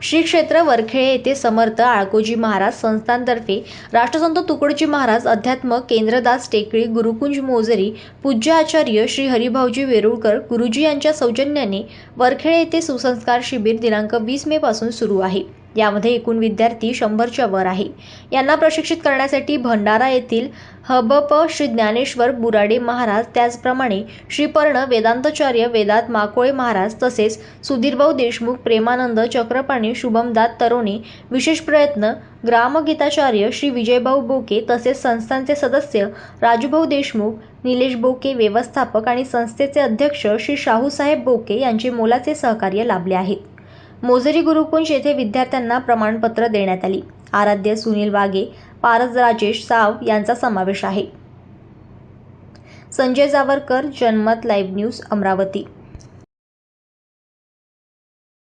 श्री क्षेत्र वरखेळे येथे समर्थ आळकोजी महाराज संस्थानतर्फे राष्ट्रसंत तुकडोजी महाराज अध्यात्म केंद्रदास टेकळी गुरुकुंज मोझरी पूज्य आचार्य श्री हरिभाऊजी वेरूळकर गुरुजी यांच्या सौजन्याने वरखेळे येथे सुसंस्कार शिबिर दिनांक 20 मे पासून सुरू आहे। यामध्ये एकूण विद्यार्थी 100च्या वर आहे। यांना प्रशिक्षित करण्यासाठी भंडारा येथील हबप श्री ज्ञानेश्वर बुराडे महाराज, त्याचप्रमाणे श्री पर्ण वेदांताचार्य वेदांत माकोळे महाराज तसेच सुधीरभाऊ देशमुख, प्रेमानंद चक्रपाणी, शुभमदास तरोणे, विशेष प्रयत्न ग्रामगीताचार्य श्री विजयभाऊ बोके तसेच संस्थांचे सदस्य राजूभाऊ देशमुख, निलेश बोके व्यवस्थापक आणि संस्थेचे अध्यक्ष श्री शाहूसाहेब बोके यांचे मोलाचे सहकार्य लाभले आहे। मोझरी गुरुकुंज येथे विद्यार्थ्यांना प्रमाणपत्र देण्यात आली। आराध्य सुनील वागे, पारस राजेश साव यांचा समावेश आहे। संजय जावरकर, जनमत लाईव्ह न्यूज, अमरावती।